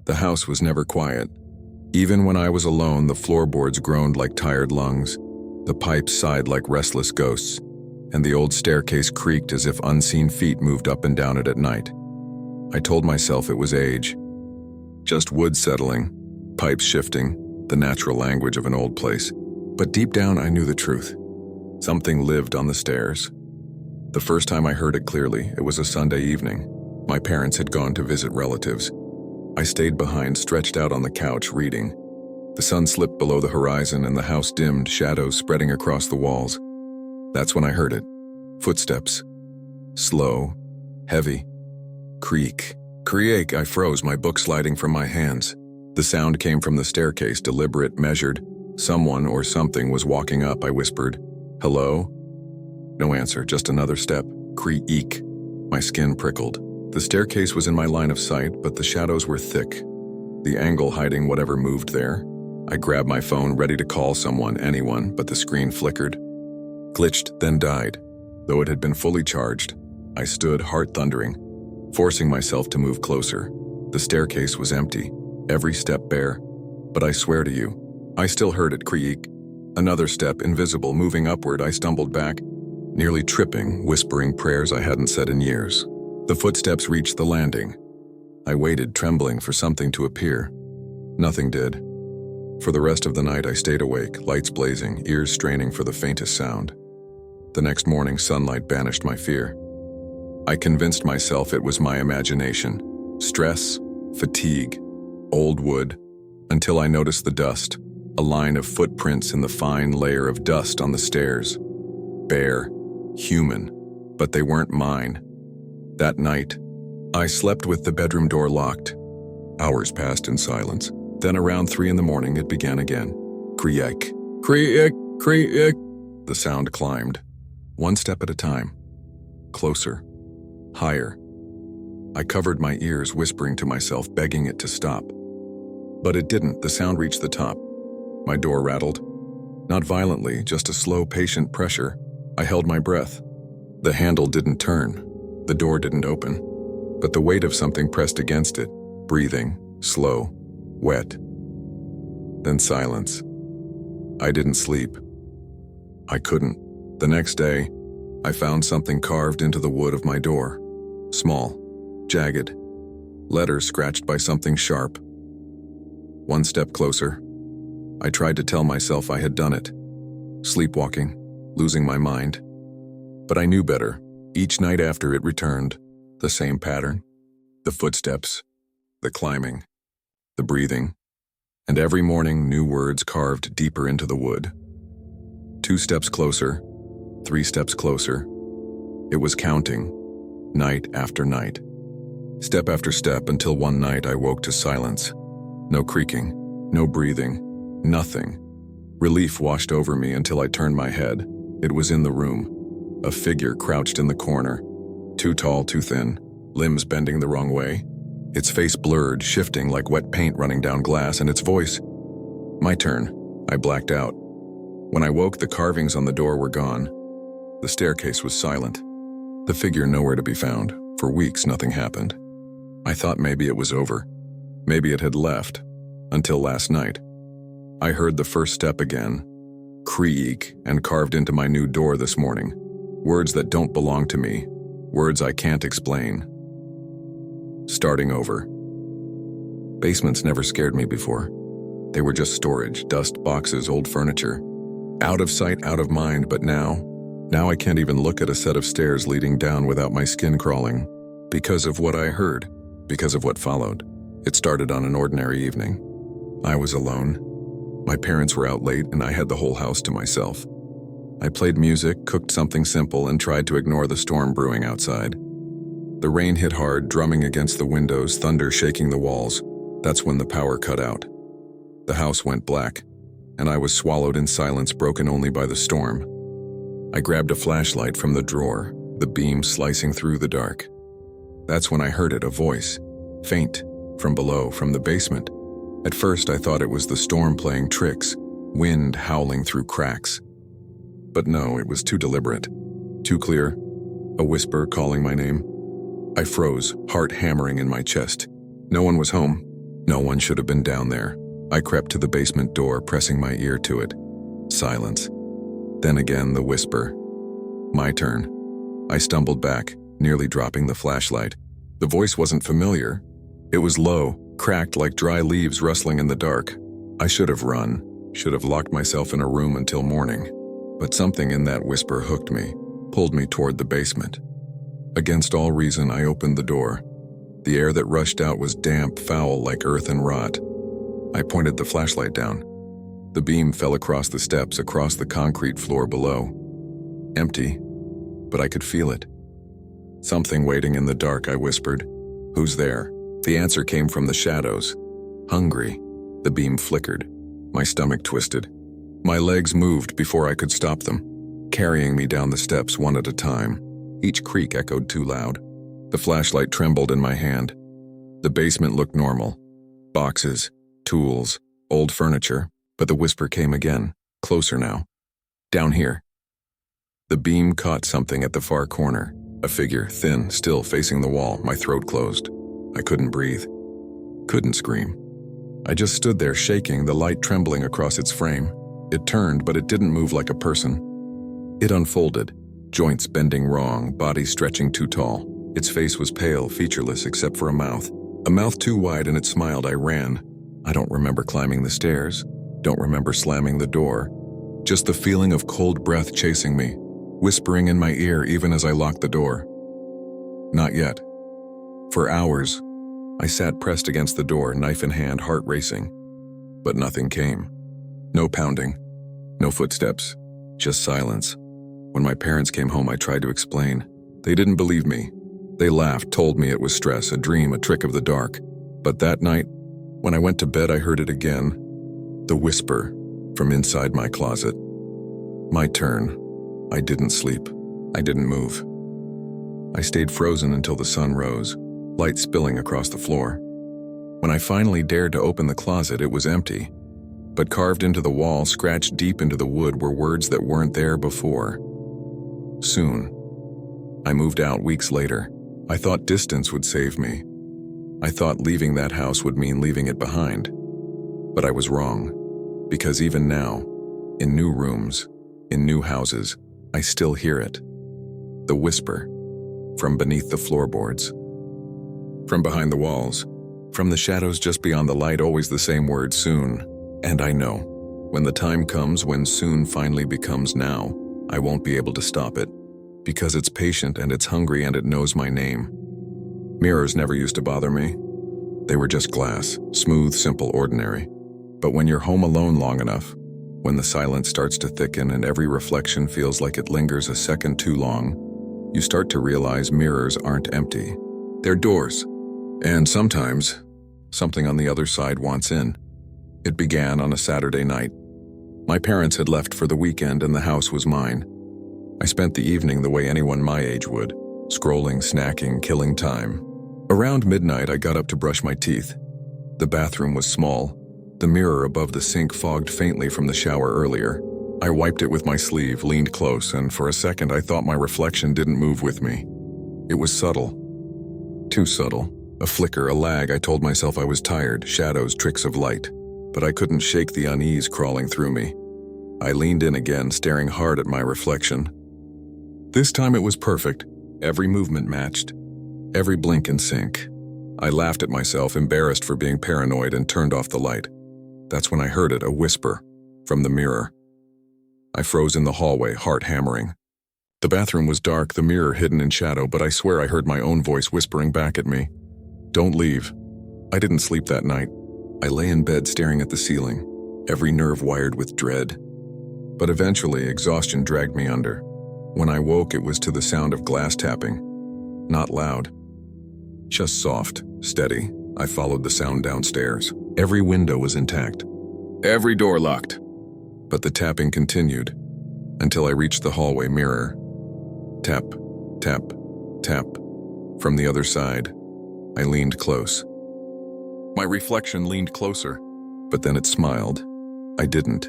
The house was never quiet. Even when I was alone, the floorboards groaned like tired lungs, the pipes sighed like restless ghosts, and the old staircase creaked as if unseen feet moved up and down it at night. I told myself it was age. Just wood settling, pipes shifting, the natural language of an old place. But deep down I knew the truth. Something lived on the stairs. The first time I heard it clearly, it was a Sunday evening. My parents had gone to visit relatives. I stayed behind, stretched out on the couch, reading. The sun slipped below the horizon and the house dimmed, shadows spreading across the walls. That's when I heard it. Footsteps. Slow, heavy. Creak. Creak. I froze, my book sliding from my hands. The sound came from the staircase, deliberate, measured. Someone or something was walking up, I whispered. Hello? No answer, just another step. Creak. My skin prickled. The staircase was in my line of sight, but the shadows were thick, the angle hiding whatever moved there. I grabbed my phone, ready to call someone, anyone, but the screen flickered. Glitched, then died. Though it had been fully charged, I stood, heart thundering, forcing myself to move closer. The staircase was empty, every step bare, but I swear to you, I still heard it creak. Another step, invisible, moving upward. I stumbled back, nearly tripping, whispering prayers I hadn't said in years. The footsteps reached the landing. I waited, trembling, for something to appear. Nothing did. For the rest of the night I stayed awake, lights blazing, ears straining for the faintest sound. The next morning, sunlight banished my fear. I convinced myself it was my imagination. Stress, fatigue, old wood, until I noticed the dust, a line of footprints in the fine layer of dust on the stairs. Bare, human, but they weren't mine. That night, I slept with the bedroom door locked. Hours passed in silence. Then around 3 in the morning, it began again. Creak, creak, creak. The sound climbed, one step at a time. Closer, higher. I covered my ears, whispering to myself, begging it to stop. But it didn't. The sound reached the top. My door rattled. Not violently, just a slow, patient pressure. I held my breath. The handle didn't turn. The door didn't open, but the weight of something pressed against it, breathing, slow, wet. Then silence. I didn't sleep. I couldn't. The next day, I found something carved into the wood of my door. Small, jagged, letters scratched by something sharp. One step closer. I tried to tell myself I had done it. Sleepwalking, losing my mind. But I knew better. Each night after it returned, the same pattern, the footsteps, the climbing, the breathing, and every morning new words carved deeper into the wood. 2 steps closer, 3 steps closer. It was counting, night after night, step after step, until one night I woke to silence. No creaking, no breathing, nothing. Relief washed over me until I turned my head. It was in the room. A figure crouched in the corner, too tall, too thin, limbs bending the wrong way. Its face blurred, shifting like wet paint running down glass, and its voice. My turn. I blacked out. When I woke, the carvings on the door were gone. The staircase was silent. The figure nowhere to be found. For weeks, nothing happened. I thought maybe it was over. Maybe it had left. Until last night. I heard the first step again. Creak, and carved into my new door this morning. Words that don't belong to me. Words I can't explain. Starting over. Basements never scared me before. They were just storage, dust, boxes, old furniture. Out of sight, out of mind, but now I can't even look at a set of stairs leading down without my skin crawling. Because of what I heard, because of what followed. It started on an ordinary evening. I was alone. My parents were out late and I had the whole house to myself. I played music, cooked something simple, and tried to ignore the storm brewing outside. The rain hit hard, drumming against the windows, thunder shaking the walls. That's when the power cut out. The house went black, and I was swallowed in silence, broken only by the storm. I grabbed a flashlight from the drawer, the beam slicing through the dark. That's when I heard it, a voice, faint, from below, from the basement. At first I thought it was the storm playing tricks, wind howling through cracks. But no, it was too deliberate, too clear, a whisper calling my name. I froze, heart hammering in my chest. No one was home. No one should have been down there. I crept to the basement door, pressing my ear to it. Silence. Then again, the whisper. My turn. I stumbled back, nearly dropping the flashlight. The voice wasn't familiar. It was low, cracked like dry leaves rustling in the dark. I should have run, should have locked myself in a room until morning. But something in that whisper hooked me, pulled me toward the basement. Against all reason, I opened the door. The air that rushed out was damp, foul like earth and rot. I pointed the flashlight down. The beam fell across the steps, across the concrete floor below. Empty, but I could feel it. Something waiting in the dark, I whispered. Who's there? The answer came from the shadows. Hungry. The beam flickered. My stomach twisted. My legs moved before I could stop them, carrying me down the steps one at a time. Each creak echoed too loud. The flashlight trembled in my hand. The basement looked normal. Boxes, tools, old furniture, but the whisper came again, closer now. Down here. The beam caught something at the far corner. A figure, thin, still facing the wall. My throat closed. I couldn't breathe. Couldn't scream. I just stood there shaking, the light trembling across its frame. It turned, but it didn't move like a person. It unfolded, joints bending wrong, body stretching too tall. Its face was pale, featureless except for a mouth too wide, and it smiled. I ran. I don't remember climbing the stairs, don't remember slamming the door. Just the feeling of cold breath chasing me, whispering in my ear even as I locked the door. Not yet. For hours, I sat pressed against the door, knife in hand, heart racing. But nothing came. No pounding, no footsteps, just silence. When my parents came home, I tried to explain. They didn't believe me. They laughed, told me it was stress, a dream, a trick of the dark. But that night, when I went to bed, I heard it again. The whisper from inside my closet. My turn. I didn't sleep. I didn't move. I stayed frozen until the sun rose, light spilling across the floor. When I finally dared to open the closet, it was empty. But carved into the wall, scratched deep into the wood, were words that weren't there before. Soon. I moved out weeks later. I thought distance would save me. I thought leaving that house would mean leaving it behind. But I was wrong. Because even now, in new rooms, in new houses, I still hear it. The whisper. From beneath the floorboards. From behind the walls. From the shadows just beyond the light, always the same word, soon. And I know, when the time comes, when soon finally becomes now, I won't be able to stop it. Because it's patient and it's hungry and it knows my name. Mirrors never used to bother me. They were just glass, smooth, simple, ordinary. But when you're home alone long enough, when the silence starts to thicken and every reflection feels like it lingers a second too long, you start to realize mirrors aren't empty. They're doors. And sometimes, something on the other side wants in. It began on a Saturday night. My parents had left for the weekend and the house was mine. I spent the evening the way anyone my age would, scrolling, snacking, killing time. Around midnight, I got up to brush my teeth. The bathroom was small. The mirror above the sink fogged faintly from the shower earlier. I wiped it with my sleeve, leaned close, and for a second I thought my reflection didn't move with me. It was subtle. Too subtle. A flicker, a lag. I told myself I was tired, shadows, tricks of light. But I couldn't shake the unease crawling through me. I leaned in again, staring hard at my reflection. This time it was perfect. Every movement matched. Every blink in sync. I laughed at myself, embarrassed for being paranoid, and turned off the light. That's when I heard it, a whisper, from the mirror. I froze in the hallway, heart hammering. The bathroom was dark, the mirror hidden in shadow, but I swear I heard my own voice whispering back at me. Don't leave. I didn't sleep that night. I lay in bed staring at the ceiling, every nerve wired with dread. But eventually, exhaustion dragged me under. When I woke, it was to the sound of glass tapping. Not loud. Just soft, steady. I followed the sound downstairs. Every window was intact. Every door locked. But the tapping continued, until I reached the hallway mirror. Tap, tap, tap. From the other side, I leaned close. My reflection leaned closer, but then it smiled. I didn't.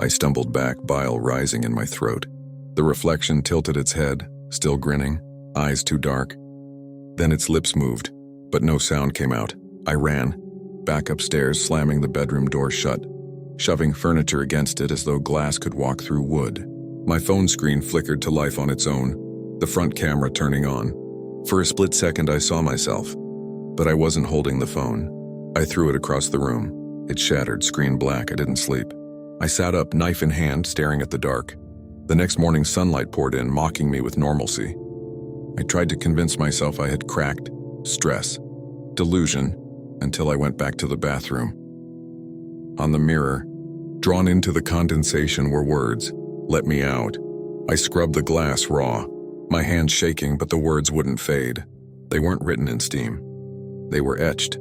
I stumbled back, bile rising in my throat. The reflection tilted its head, still grinning, eyes too dark. Then its lips moved, but no sound came out. I ran. back upstairs, slamming the bedroom door shut, shoving furniture against it as though glass could walk through wood. My phone screen flickered to life on its own, the front camera turning on. For a split second I saw myself, but I wasn't holding the phone. I threw it across the room. It shattered, screen black. I didn't sleep. I sat up, knife in hand, staring at the dark. The next morning sunlight poured in, mocking me with normalcy. I tried to convince myself I had cracked, stress, delusion, until I went back to the bathroom. On the mirror, drawn into the condensation, were words, "Let me out." I scrubbed the glass raw, my hands shaking, but the words wouldn't fade. They weren't written in steam. They were etched.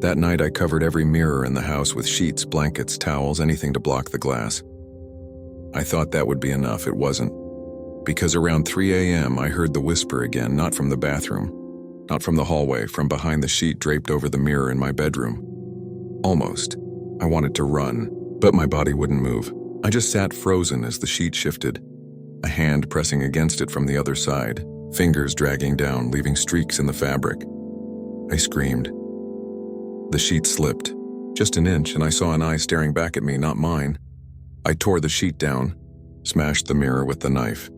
That night I covered every mirror in the house with sheets, blankets, towels, anything to block the glass. I thought that would be enough. It wasn't. Because around 3 a.m. I heard the whisper again, not from the bathroom, not from the hallway, from behind the sheet draped over the mirror in my bedroom. Almost. I wanted to run, but my body wouldn't move. I just sat frozen as the sheet shifted, a hand pressing against it from the other side, fingers dragging down, leaving streaks in the fabric. I screamed. The sheet slipped, just an inch, and I saw an eye staring back at me, not mine. I tore the sheet down, smashed the mirror with the knife,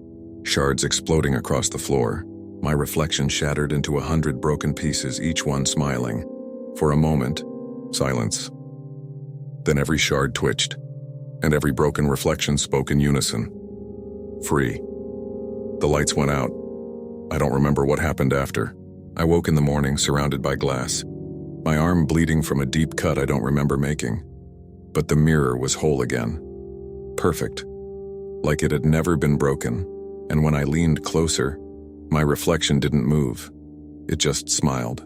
shards exploding across the floor. My reflection shattered into 100 broken pieces, each one smiling. For a moment, silence. Then every shard twitched, and every broken reflection spoke in unison. Free. The lights went out. I don't remember what happened after. I woke in the morning, surrounded by glass. My arm bleeding from a deep cut I don't remember making. But the mirror was whole again. Perfect. Like it had never been broken. And when I leaned closer, my reflection didn't move. It just smiled.